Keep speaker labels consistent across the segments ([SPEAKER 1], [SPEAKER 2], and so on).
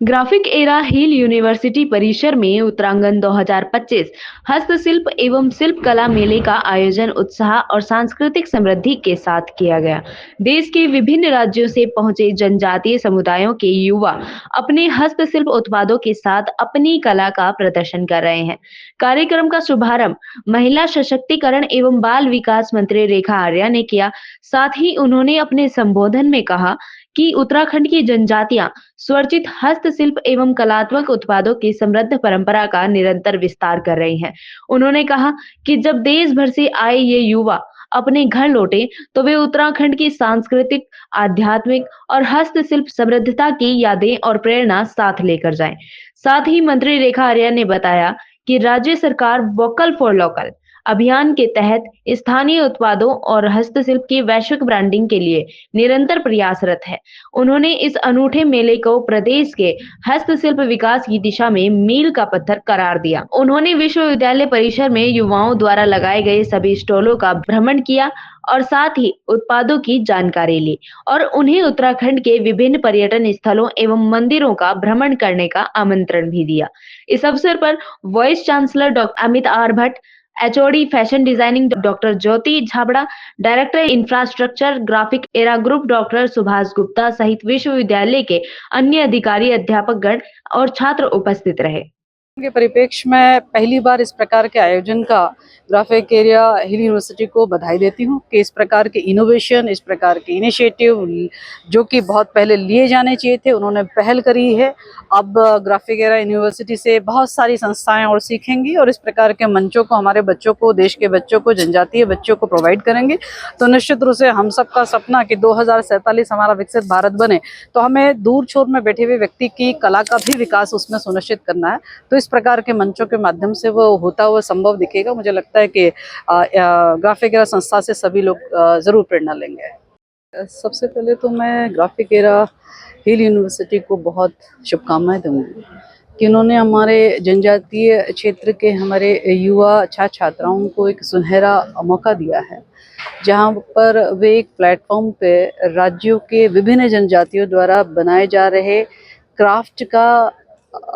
[SPEAKER 1] Graphic era हिल university परिसर में उत्तरांगन 2025 हस्तशिल्प एवं शिल्प कला मेले का आयोजन उत्साह और सांस्कृतिक समृद्धि के साथ किया गया। देश के विभिन्न राज्यों से पहुंचे जनजातीय समुदायों के युवा अपने हस्तशिल्प उत्पादों के साथ अपनी कला का प्रदर्शन कर रहे हैं। कार्यक्रम का शुभारंभ महिला सशक्तिकरण एवं बाल विकास मंत्री रेखा आर्या ने किया। साथ ही उन्होंने अपने संबोधन में कहा कि उत्तराखंड की जनजातियां स्वरचित हस्तशिल्प एवं कलात्मक उत्पादों की समृद्ध परंपरा का निरंतर विस्तार कर रही हैं। उन्होंने कहा कि जब देश भर से आए ये युवा अपने घर लौटे तो वे उत्तराखंड की सांस्कृतिक, आध्यात्मिक और हस्तशिल्प समृद्धता की यादें और प्रेरणा साथ लेकर जाएं। साथ ही मंत्री रेखा आर्या ने बताया कि राज्य सरकार वोकल फॉर लोकल अभियान के तहत स्थानीय उत्पादों और हस्तशिल्प की वैश्विक ब्रांडिंग के लिए निरंतर प्रयासरत है। उन्होंने इस अनूठे मेले को प्रदेश के हस्तशिल्प विकास की दिशा में मील का पत्थर करार दिया। उन्होंने विश्वविद्यालय परिसर में युवाओं द्वारा लगाए गए सभी स्टॉलों का भ्रमण किया और साथ ही उत्पादों की जानकारी ली और उन्हें उत्तराखंड के विभिन्न पर्यटन स्थलों एवं मंदिरों का भ्रमण करने का आमंत्रण भी दिया। इस अवसर पर vice chancellor doctor Amit R Bhatt, HOD fashion designing doctor Jyoti Chhabra, director infrastructure Graphic Era group doctor Subhash Gupta सहित विश्वविद्यालय के अन्य अधिकारी, अध्यापकगण और छात्र उपस्थित रहे।
[SPEAKER 2] के परिप्रेक्ष्य में पहली बार इस प्रकार के आयोजन का ग्राफिक एरिया हिल यूनिवर्सिटी को बधाई देती हूँ कि इस प्रकार के इनोवेशन, इस प्रकार के इनिशिएटिव जो कि बहुत पहले लिए जाने चाहिए थे, उन्होंने पहल करी है। अब ग्राफिक एरा यूनिवर्सिटी से बहुत सारी संस्थाएं और सीखेंगी और इस प्रकार के मंचों को हमारे बच्चों को, देश के बच्चों को, जनजातीय बच्चों को प्रोवाइड करेंगे। तो निश्चित रूप से हम सबका सपना कि 2047 हमारा विकसित भारत बने, तो हमें दूर छोर में बैठे हुए व्यक्ति की कला का भी विकास उसमें सुनिश्चित करना है। तो इस प्रकार के मंचों के माध्यम से वो होता हुआ संभव दिखेगा। मुझे लगता है कि ग्राफिक एरा संस्था से सभी लोग जरूर प्रेरणा लेंगे। सबसे पहले तो मैं ग्राफिक एरा हिल यूनिवर्सिटी को बहुत शुभकामनाएं दूंगी कि उन्होंने हमारे जनजातीय क्षेत्र के हमारे युवा छात्र छात्राओं को एक सुनहरा मौका दिया है, जहां पर वे एक प्लेटफॉर्म पे राज्यों के विभिन्न जनजातियों द्वारा बनाए जा रहे क्राफ्ट का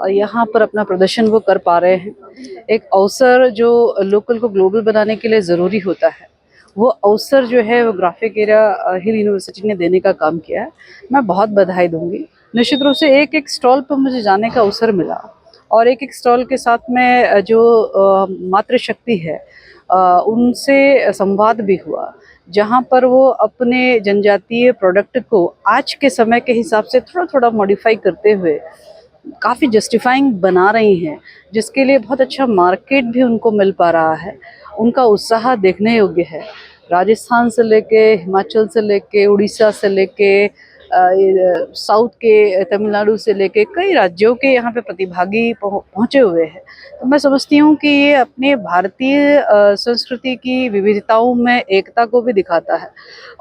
[SPEAKER 2] यहाँ पर अपना प्रदर्शन वो कर पा रहे हैं। एक अवसर जो लोकल को ग्लोबल बनाने के लिए ज़रूरी होता है, वो अवसर जो है वो ग्राफिक एरा हिल यूनिवर्सिटी ने देने का काम किया है। मैं बहुत बधाई दूंगी। निश्चित रूप से एक एक स्टॉल पर मुझे जाने का अवसर मिला और एक एक स्टॉल के साथ में जो मातृशक्ति है उनसे संवाद भी हुआ, जहाँ पर वो अपने जनजातीय प्रोडक्ट को आज के समय के हिसाब से थोड़ा थोड़ा मॉडिफाई करते हुए काफ़ी जस्टिफाइंग बना रही हैं, जिसके लिए बहुत अच्छा मार्केट भी उनको मिल पा रहा है। उनका उत्साह देखने योग्य है। राजस्थान से लेके, हिमाचल से लेके, उड़ीसा से लेके, साउथ के तमिलनाडु से लेके कई राज्यों के यहाँ पे प्रतिभागी पहुँचे हुए हैं। तो मैं समझती हूँ कि ये अपने भारतीय संस्कृति की विविधताओं में एकता को भी दिखाता है।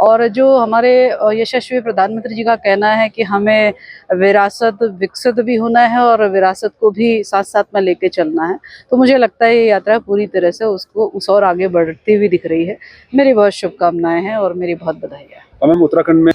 [SPEAKER 2] और जो हमारे यशस्वी प्रधानमंत्री जी का कहना है कि हमें विरासत विकसित भी होना है और विरासत को भी साथ साथ में लेके चलना है, तो मुझे लगता है ये यात्रा पूरी तरह से उसको उस और आगे बढ़ती हुई दिख रही है। मेरी बहुत शुभकामनाएं हैं और मेरी बहुत बधाई है।
[SPEAKER 3] मैम, उत्तराखंड में